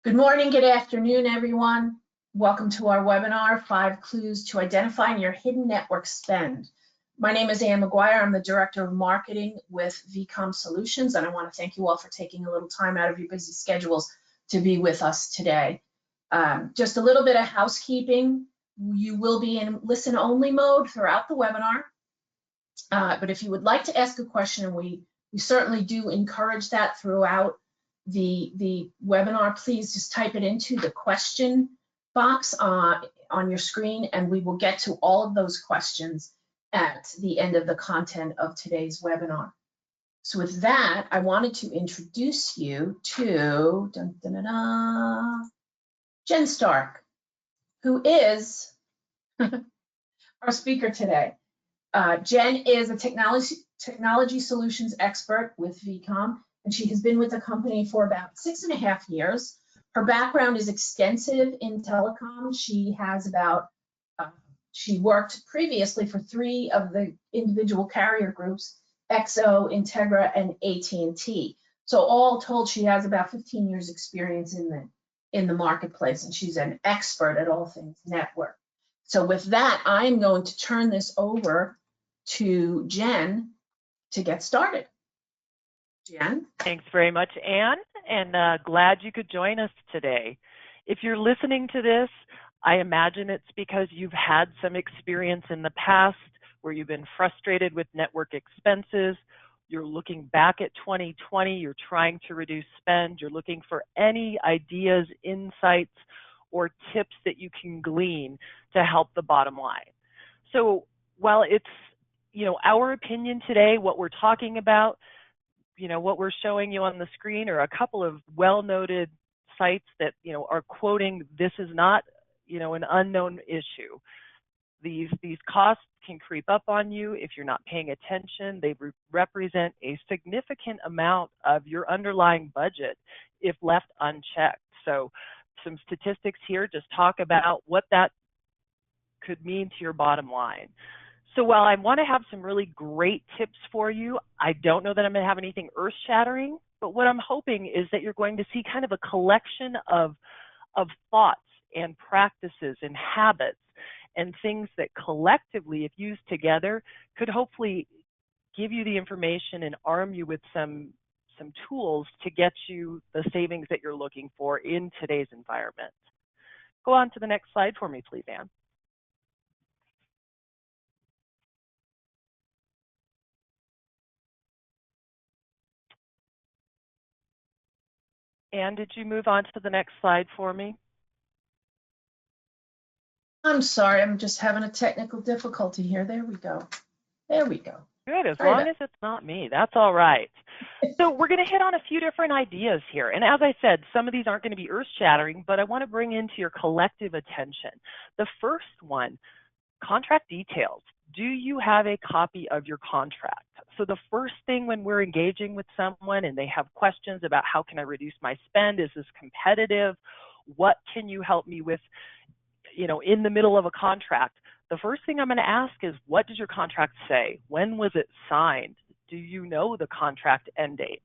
Good morning, good afternoon, everyone. Welcome to our webinar, 5 Clues to Identifying Your Hidden Network Spend. My name is Ann McGuire. I'm the Director of Marketing with vCom Solutions, and I want to thank you all for taking a little time out of your busy schedules to be with us today. Just a little bit of housekeeping. You will be in listen-only mode throughout the webinar, but if you would like to ask a question, and we certainly do encourage that throughout the webinar, please just type it into the question box on your screen, and we will get to all of those questions at the end of the content of today's webinar. So with that, I wanted to introduce you to Jen Stark, who is our speaker today. Jen is a technology solutions expert with vCom, and she has been with the company for about 6.5 years. Her background is extensive in telecom. She has she worked previously for 3 of the individual carrier groups, XO, Integra, and AT&T. So all told, she has about 15 years experience in the marketplace, and she's an expert at all things network. So with that, I'm going to turn this over to Jen to get started. Jen? Thanks very much, Ann, and glad you could join us today. If you're listening to this, I imagine it's because you've had some experience in the past where you've been frustrated with network expenses. You're looking back at 2020, you're trying to reduce spend, you're looking for any ideas, insights, or tips that you can glean to help the bottom line. So while it's, our opinion today, what we're talking about, what we're showing you on the screen are a couple of well-noted sites that, are quoting, this is not, an unknown issue. These costs can creep up on you if you're not paying attention. They represent a significant amount of your underlying budget if left unchecked. So some statistics here just talk about what that could mean to your bottom line. So while I want to have some really great tips for you, I don't know that I'm going to have anything earth-shattering, but what I'm hoping is that you're going to see kind of a collection of thoughts and practices and habits and things that collectively, if used together, could hopefully give you the information and arm you with some tools to get you the savings that you're looking for in today's environment. Go on to the next slide for me, please, Ann. Ann, did you move on to the next slide for me? I'm sorry, I'm just having a technical difficulty here. There we go. There we go. Good, as long as it's not me, that's all right. So we're going to hit on a few different ideas here. And as I said, some of these aren't going to be earth-shattering, but I want to bring into your collective attention. The first one, contract details. Do you have a copy of your contract? So the first thing when we're engaging with someone and they have questions about how can I reduce my spend, is this competitive? What can you help me with, in the middle of a contract? The first thing I'm going to ask is, what does your contract say? When was it signed? Do you know the contract end date?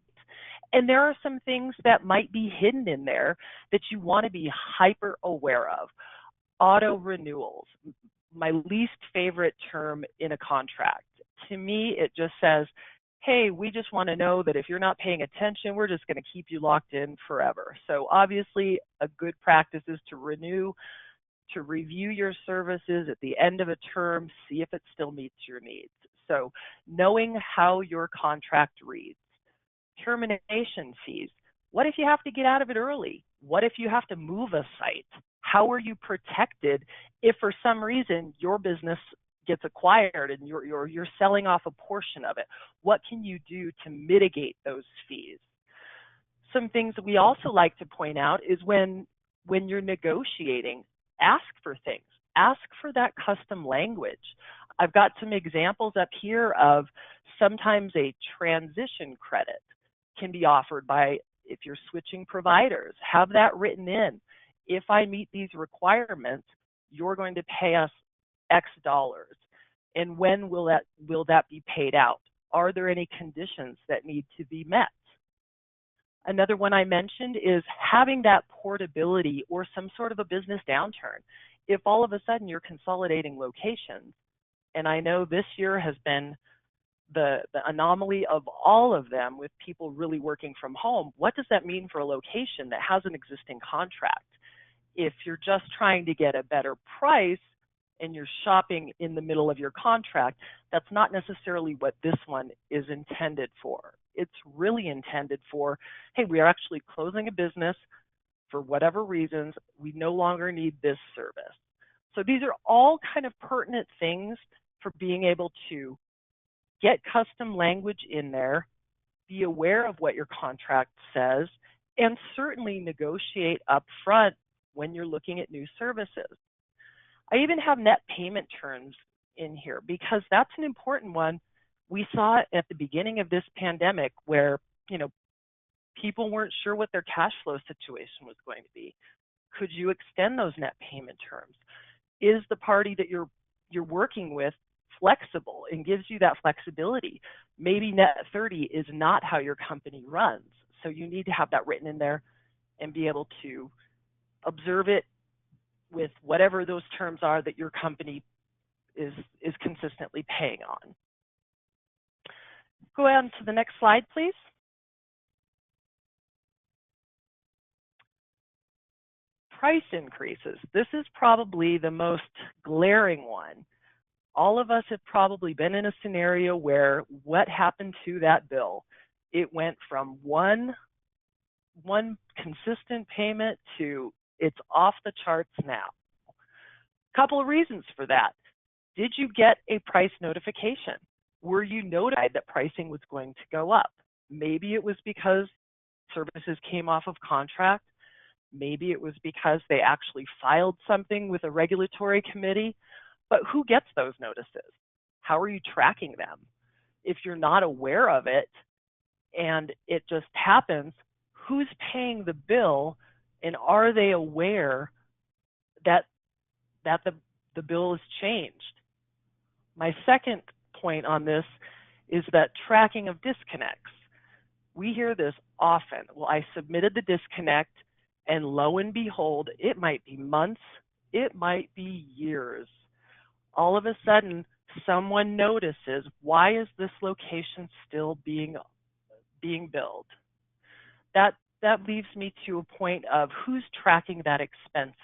And there are some things that might be hidden in there that you want to be hyper aware of. Auto renewals, my least favorite term in a contract. To me, it just says, hey, we just want to know that if you're not paying attention, we're just going to keep you locked in forever. So obviously, a good practice is to renew, to review your services at the end of a term, see if it still meets your needs. So knowing how your contract reads. Termination fees. What if you have to get out of it early? What if you have to move a site? How are you protected if for some reason your business gets acquired and you're selling off a portion of it? What can you do to mitigate those fees? Some things that we also like to point out is when you're negotiating, ask for things. Ask for that custom language. I've got some examples up here of sometimes a transition credit can be offered by, if you're switching providers, have that written in. If I meet these requirements, you're going to pay us X dollars. And when will that be paid out? Are there any conditions that need to be met? Another one I mentioned is having that portability or some sort of a business downturn. If all of a sudden you're consolidating locations, and I know this year has been the anomaly of all of them with people really working from home, what does that mean for a location that has an existing contract? If you're just trying to get a better price and you're shopping in the middle of your contract, that's not necessarily what this one is intended for. It's really intended for, hey, we are actually closing a business for whatever reasons. We no longer need this service. So these are all kind of pertinent things for being able to get custom language in there, be aware of what your contract says, and certainly negotiate up front when you're looking at new services. I even have net payment terms in here because that's an important one. We saw it at the beginning of this pandemic where, people weren't sure what their cash flow situation was going to be. Could you extend those net payment terms? Is the party that you're working with flexible and gives you that flexibility? Maybe net 30 is not how your company runs. So you need to have that written in there and be able to observe it with whatever those terms are that your company is consistently paying on. Go on to the next slide, please. Price increases. This is probably the most glaring one. All of us have probably been in a scenario where what happened to that bill? It went from one consistent payment to it's off the charts now. Couple of reasons for that. Did you get a price notification? Were you notified that pricing was going to go up? Maybe it was because services came off of contract. Maybe it was because they actually filed something with a regulatory committee. But who gets those notices? How are you tracking them? If you're not aware of it and it just happens, who's paying the bill, and are they aware that the bill has changed? My second point on this is that tracking of disconnects. We hear this often. Well, I submitted the disconnect, and lo and behold, it might be months, it might be years. All of a sudden, someone notices, why is this location still being billed? That leaves me to a point of who's tracking that expense.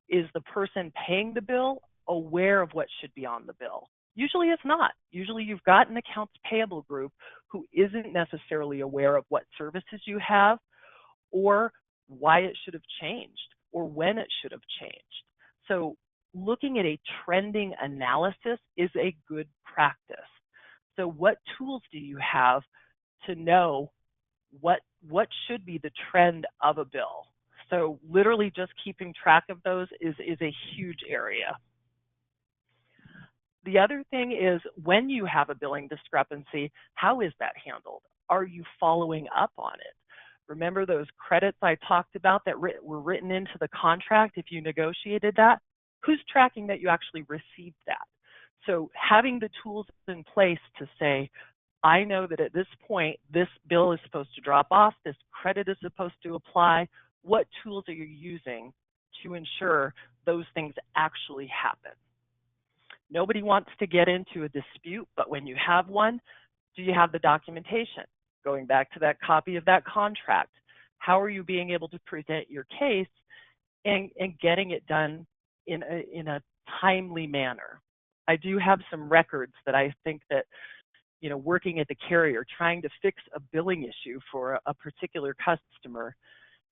Is the person paying the bill aware of what should be on the bill? Usually it's not. Usually you've got an accounts payable group who isn't necessarily aware of what services you have or why it should have changed or when it should have changed. So looking at a trending analysis is a good practice. So what tools do you have to know what should be the trend of a bill? So literally just keeping track of those is a huge area. The other thing is when you have a billing discrepancy, how is that handled? Are you following up on it? Remember those credits I talked about that were written into the contract if you negotiated that? Who's tracking that you actually received that? So having the tools in place to say, I know that at this point, this bill is supposed to drop off, this credit is supposed to apply. What tools are you using to ensure those things actually happen? Nobody wants to get into a dispute, but when you have one, do you have the documentation? Going back to that copy of that contract, how are you being able to present your case and getting it done in a timely manner? I do have some records that I think that, working at the carrier, trying to fix a billing issue for a particular customer,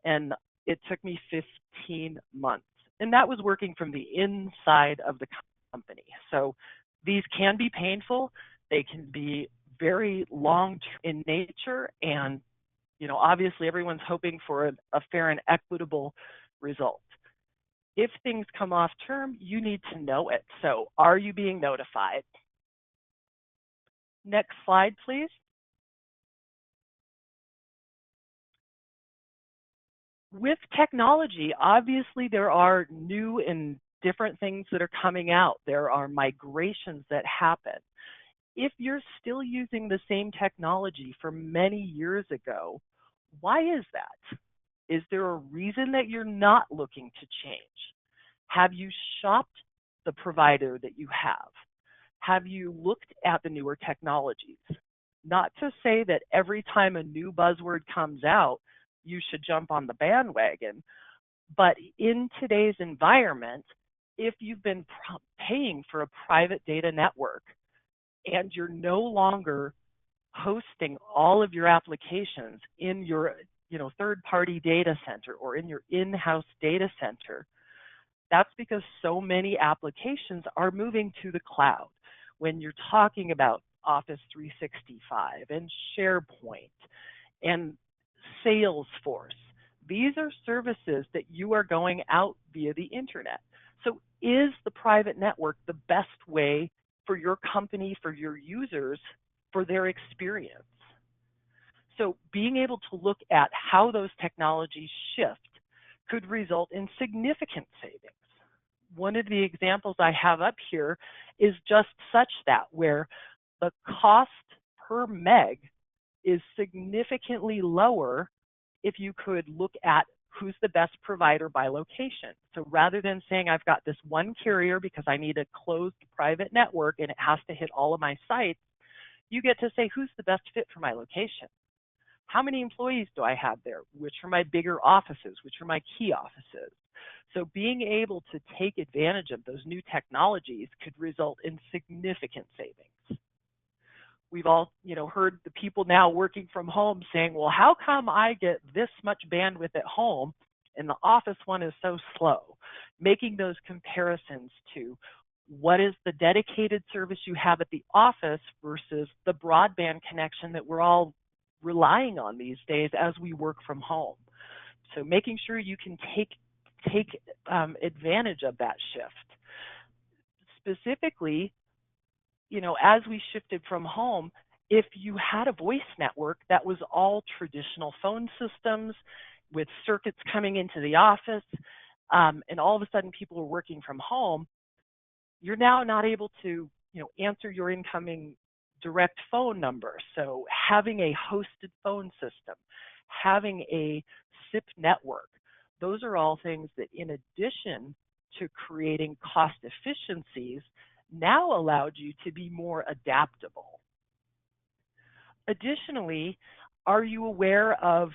and it took me 15 months. And that was working from the inside of the company. So these can be painful. They can be very long in nature. And, obviously everyone's hoping for a fair and equitable result. If things come off term, you need to know it. So are you being notified? Next slide, please. With technology, obviously there are new and different things that are coming out. There are migrations that happen. If you're still using the same technology from many years ago, Why is that? Is there a reason that you're not looking to change? Have you shopped the provider that you have? Have you looked at the newer technologies? Not to say that every time a new buzzword comes out, you should jump on the bandwagon, but in today's environment, if you've been paying for a private data network and you're no longer hosting all of your applications in your third-party data center or in your in-house data center, that's because so many applications are moving to the cloud. When you're talking about Office 365 and SharePoint and Salesforce, these are services that you are going out via the internet. So is the private network the best way for your company, for your users, for their experience? So being able to look at how those technologies shift could result in significant savings. One of the examples I have up here is just such that, where the cost per meg is significantly lower if you could look at who's the best provider by location. So rather than saying I've got this one carrier because I need a closed private network and it has to hit all of my sites, you get to say who's the best fit for my location. How many employees do I have there? Which are my bigger offices? Which are my key offices? So being able to take advantage of those new technologies could result in significant savings. We've all, heard the people now working from home saying, well, how come I get this much bandwidth at home and the office one is so slow? Making those comparisons to what is the dedicated service you have at the office versus the broadband connection that we're all relying on these days as we work from home. So making sure you can take advantage of that shift. Specifically, as we shifted from home, if you had a voice network that was all traditional phone systems with circuits coming into the office, and all of a sudden people are working from home, you're now not able to, answer your incoming direct phone number. So having a hosted phone system, having a SIP network, those are all things that, in addition to creating cost efficiencies, now allowed you to be more adaptable. Additionally, are you aware of,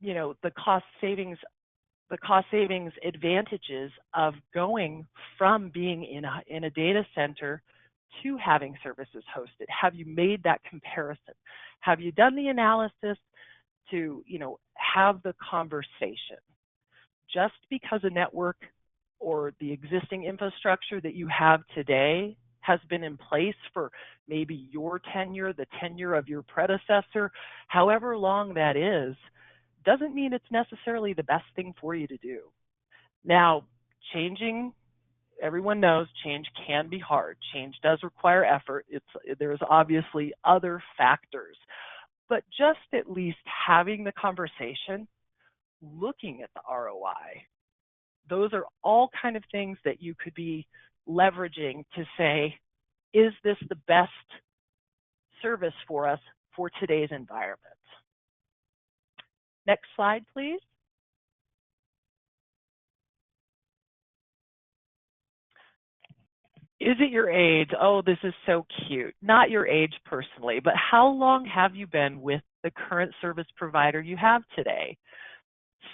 the cost savings advantages of going from being in a data center to having services hosted? Have you made that comparison? Have you done the analysis to, have the conversation? Just because a network or the existing infrastructure that you have today has been in place for maybe your tenure, the tenure of your predecessor, however long that is, doesn't mean it's necessarily the best thing for you to do. Now, changing, everyone knows change can be hard. Change does require effort. There's obviously other factors, but just at least having the conversation, looking at the ROI, those are all kind of things that you could be leveraging to say, is this the best service for us for today's environment? Next slide, please. Is it your age? Oh, this is so cute. Not your age personally, but how long have you been with the current service provider you have today?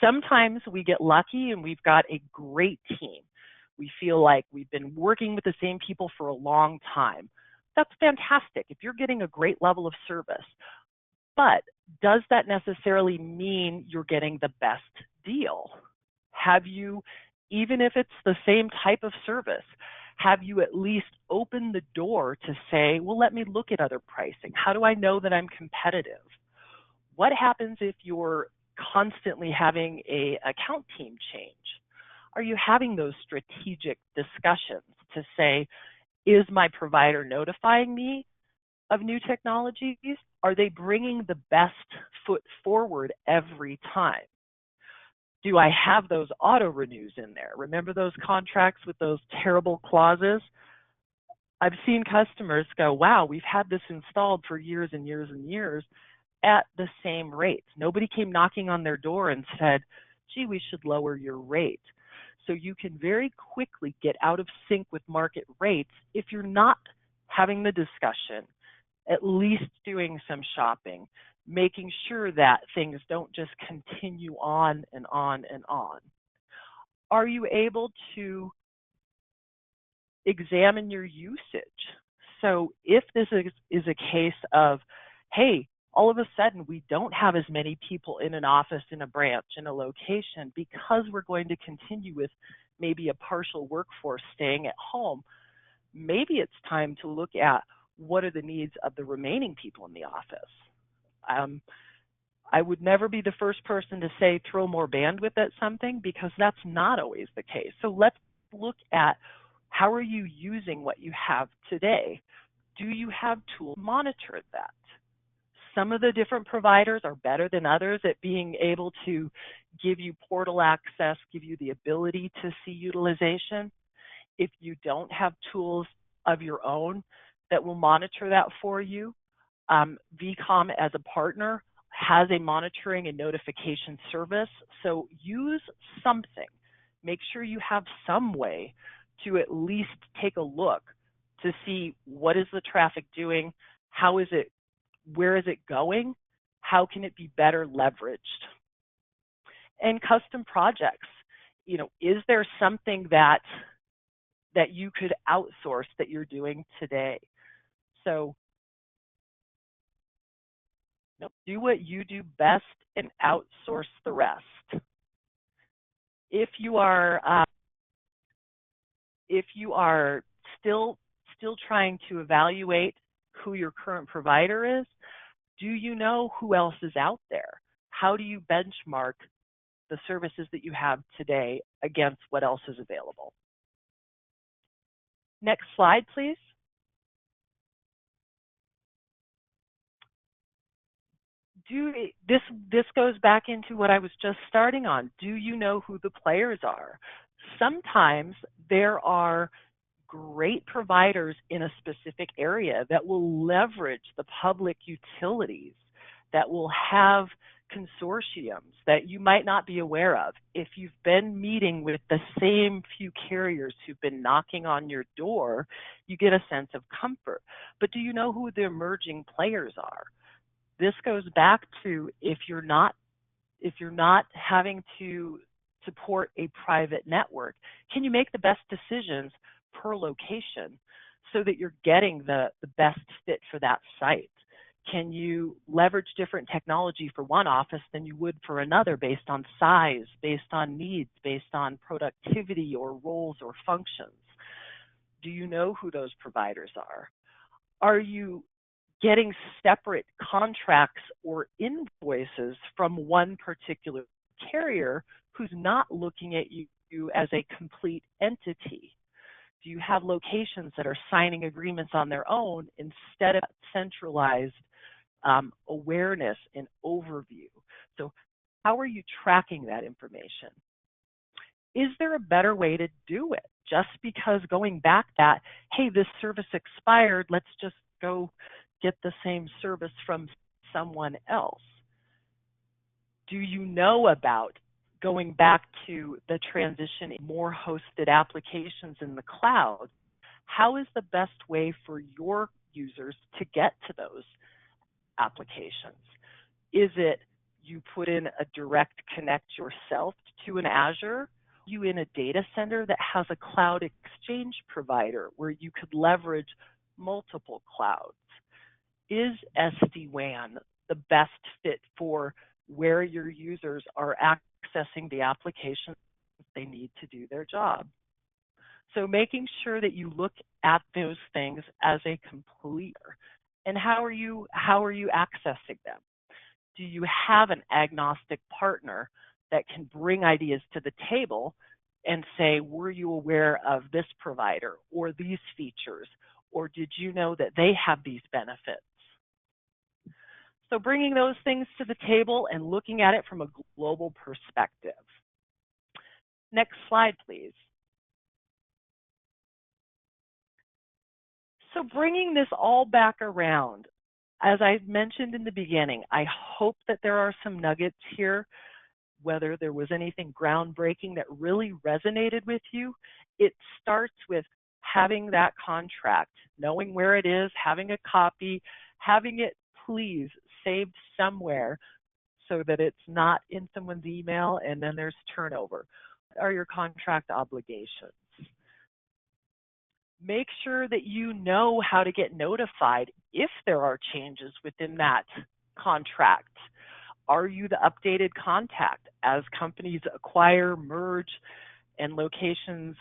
Sometimes we get lucky and we've got a great team. We feel like we've been working with the same people for a long time. That's fantastic if you're getting a great level of service. But does that necessarily mean you're getting the best deal? Have you, even if it's the same type of service, have you at least opened the door to say, well, let me look at other pricing? How do I know that I'm competitive? What happens if you're constantly having an account team change? Are you having those strategic discussions to say, is my provider notifying me of new technologies? Are they bringing the best foot forward every time? Do I have those auto renews in there? Remember those contracts with those terrible clauses? I've seen customers go, wow, we've had this installed for years and years and years, at the same rates. Nobody came knocking on their door and said, gee, we should lower your rate. So you can very quickly get out of sync with market rates if you're not having the discussion, at least doing some shopping, making sure that things don't just continue on and on and on. Are you able to examine your usage? So if this is a case of, hey, all of a sudden we don't have as many people in an office, in a branch, in a location, because we're going to continue with maybe a partial workforce staying at home, maybe it's time to look at what are the needs of the remaining people in the office. I would never be the first person to say throw more bandwidth at something, because that's not always the case. So let's look at, how are you using what you have today? Do you have tools to monitor that? Some of the different providers are better than others at being able to give you portal access, give you the ability to see utilization. If you don't have tools of your own that will monitor that for you, vCom as a partner has a monitoring and notification service. So use something. Make sure you have some way to at least take a look to see what is the traffic doing, how is it, where is it going, how can it be better leveraged. And custom projects, is there something that you could outsource that you're doing today? So do what you do best and outsource the rest. If you are still trying to evaluate who your current provider is, do you know who else is out there? How do you benchmark the services that you have today against what else is available? Next slide, please. This goes back into what I was just starting on. Do you know who the players are? Sometimes there are great providers in a specific area that will leverage the public utilities, that will have consortiums that you might not be aware of. If you've been meeting with the same few carriers who've been knocking on your door, you get a sense of comfort. But do you know who the emerging players are? This goes back to, if you're not having to support a private network, can you make the best decisions per location so that you're getting the best fit for that site? Can you leverage different technology for one office than you would for another based on size, based on needs, based on productivity or roles or functions? Do you know who those providers are? Are you getting separate contracts or invoices from one particular carrier who's not looking at you as a complete entity? Do you have locations that are signing agreements on their own instead of centralized awareness and overview? So how are you tracking that information? Is there a better way to do it? Just because going back that, hey, this service expired, let's just go get the same service from someone else? Do you know about going back to the transition in more hosted applications in the cloud? How is the best way for your users to get to those applications? Is it you put in a direct connect yourself to an Azure? You in a data center that has a cloud exchange provider where you could leverage multiple clouds? Is SD-WAN the best fit for where your users are accessing the applications they need to do their job? So making sure that you look at those things as a complete, and how are you accessing them? Do you have an agnostic partner that can bring ideas to the table and say, were you aware of this provider or these features, or did you know that they have these benefits? So bringing those things to the table and looking at it from a global perspective. Next slide, please. So bringing this all back around, As I mentioned in the beginning, I hope that there are some nuggets here, whether there was anything groundbreaking that really resonated with you. It starts with having that contract, knowing where it is, having a copy, having it please saved somewhere so that it's not in someone's email and then there's turnover. What are your contract obligations? Make sure that you know how to get notified if there are changes within that contract. Are you the updated contact as companies acquire, merge, and locations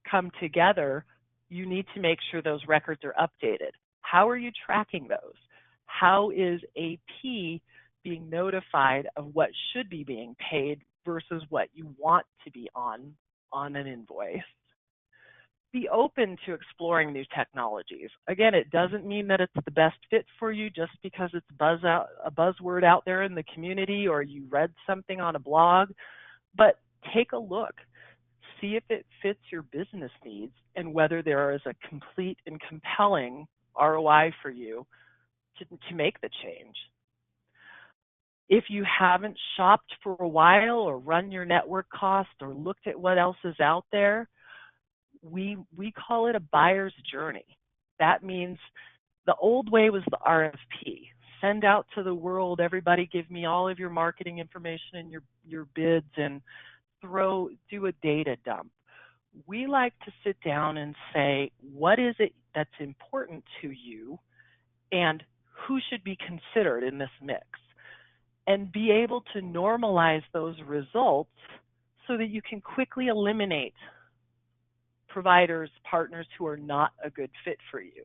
come together? You need to make sure those records are updated. How are you tracking those? How is AP being notified of what should be being paid versus what you want to be on an invoice? Be open to exploring new technologies. Again, it doesn't mean that it's the best fit for you just because it's a buzzword out there in the community or you read something on a blog, but take a look. See if it fits your business needs and whether there is a complete and compelling ROI for you to make the change. If you haven't shopped for a while or run your network cost or looked at what else is out there, we call it a buyer's journey. That means the old way was the RFP. Send out to the world, everybody give me all of your marketing information and your bids and do a data dump. We like to sit down and say, what is it that's important to you and who should be considered in this mix? And be able to normalize those results so that you can quickly eliminate providers, partners who are not a good fit for you.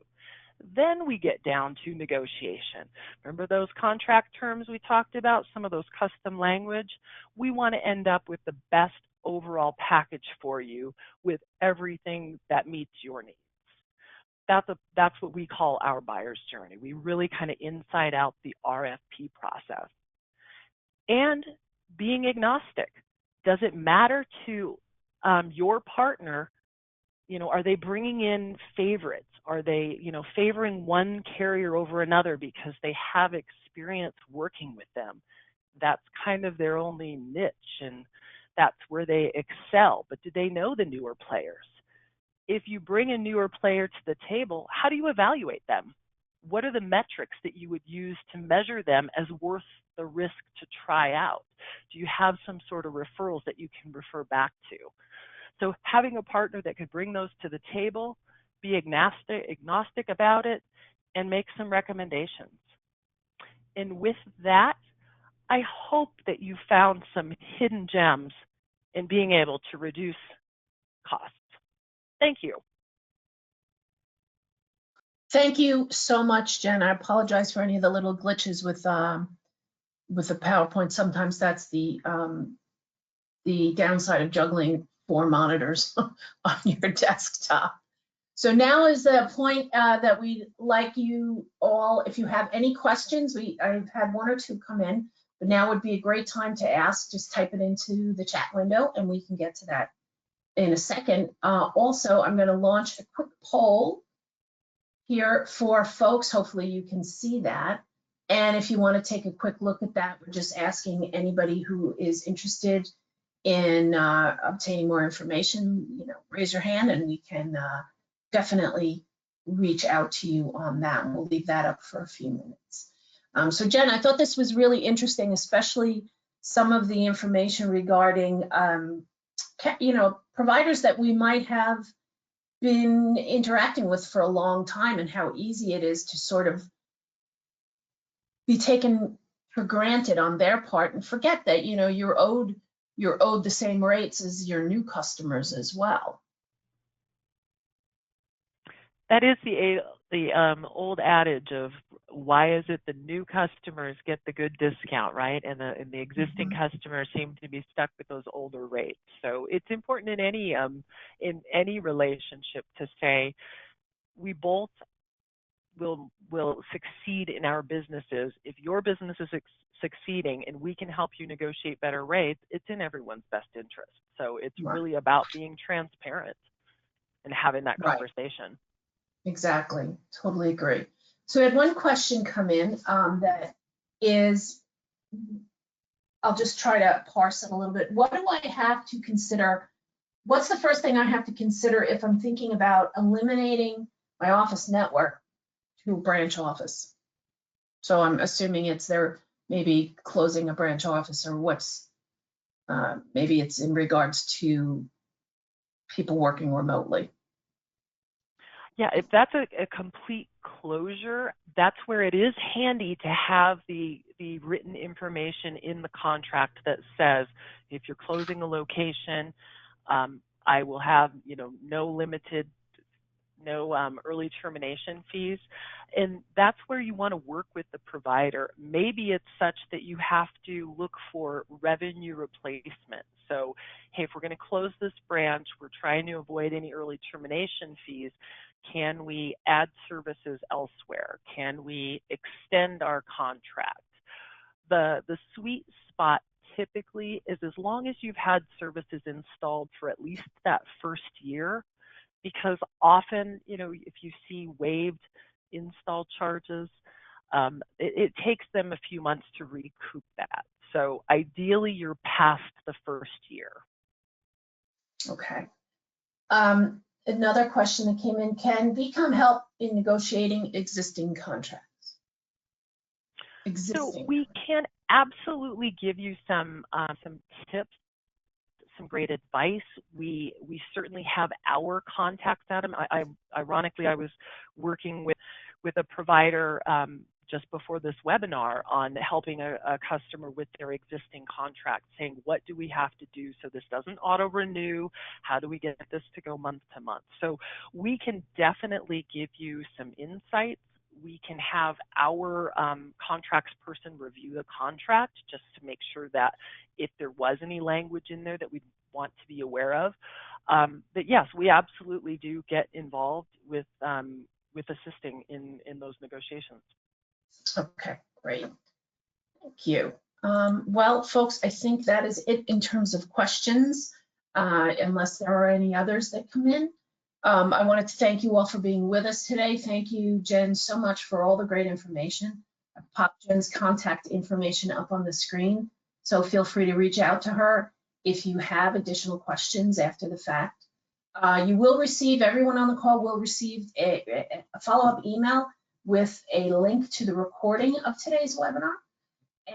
Then we get down to negotiation. Remember those contract terms we talked about, some of those custom language? We want to end up with the best overall package for you with everything that meets your needs. That's what we call our buyer's journey. We really kind of inside out the RFP process. And being agnostic. Does it matter to your partner? Are they bringing in favorites? Are they, favoring one carrier over another because they have experience working with them? That's kind of their only niche and that's where they excel. But do they know the newer players? If you bring a newer player to the table, how do you evaluate them? What are the metrics that you would use to measure them as worth the risk to try out? Do you have some sort of referrals that you can refer back to? So having a partner that could bring those to the table, be agnostic about it, and make some recommendations. And with that, I hope that you found some hidden gems in being able to reduce costs. Thank you. Thank you so much, Jen. I apologize for any of the little glitches with the PowerPoint. Sometimes that's the downside of juggling 4 monitors on your desktop. So now is the point that we'd like you all, if you have any questions, I've had 1 or 2 come in, but now would be a great time to ask. Just type it into the chat window and we can get to that in a second. Also, I'm going to launch a quick poll here for folks. Hopefully you can see that. And if you want to take a quick look at that, we're just asking anybody who is interested in obtaining more information, raise your hand and we can definitely reach out to you on that. And we'll leave that up for a few minutes. So Jen, I thought this was really interesting, especially some of the information regarding, providers that we might have been interacting with for a long time and how easy it is to sort of be taken for granted on their part and forget that, you're owed the same rates as your new customers as well. That is the old adage of why is it the new customers get the good discount, right? And the existing customers seem to be stuck with those older rates. So it's important in any relationship to say we both will succeed in our businesses. If your business is succeeding and we can help you negotiate better rates, it's in everyone's best interest. So it's really about being transparent and having that conversation. Exactly. Totally agree. So we had one question come in that is, I'll just try to parse it a little bit. What do I have to consider? What's the first thing I have to consider if I'm thinking about eliminating my office network to a branch office? So I'm assuming it's there, maybe closing a branch office, or what's, maybe it's in regards to people working remotely. Yeah, if that's a complete closure, that's where it is handy to have the written information in the contract that says, if you're closing a location, I will have, no early termination fees. And that's where you want to work with the provider. Maybe it's such that you have to look for revenue replacement. So, hey, if we're going to close this branch, we're trying to avoid any early termination fees. Can we add services elsewhere? Can we extend our contract? The sweet spot typically is as long as you've had services installed for at least that first year, because often, if you see waived install charges, it takes them a few months to recoup that. So ideally, you're past the first year. Okay. Another question that came in, can vCom help in negotiating existing contracts? So we can absolutely give you some tips, some great advice. We certainly have our contacts at them. Ironically, I was working with a provider just before this webinar on helping a customer with their existing contract, saying, what do we have to do so this doesn't auto-renew? How do we get this to go month to month? So we can definitely give you some insights. We can have our contracts person review the contract just to make sure that if there was any language in there that we'd want to be aware of. But yes, we absolutely do get involved with assisting in those negotiations. Okay, great. Thank you. Well, folks, I think that is it in terms of questions, unless there are any others that come in. I wanted to thank you all for being with us today. Thank you, Jen, so much for all the great information. I've popped Jen's contact information up on the screen, so feel free to reach out to her if you have additional questions after the fact. You will receive, everyone on the call will receive a follow-up email with a link to the recording of today's webinar,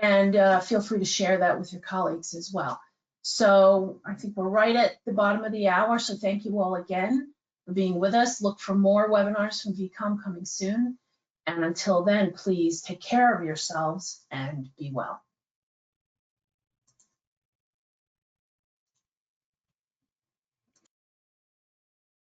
and feel free to share that with your colleagues as well. So I think we're right at the bottom of the hour, so thank you all again for being with us. Look for more webinars from vCom coming soon, and until then, please take care of yourselves and be well.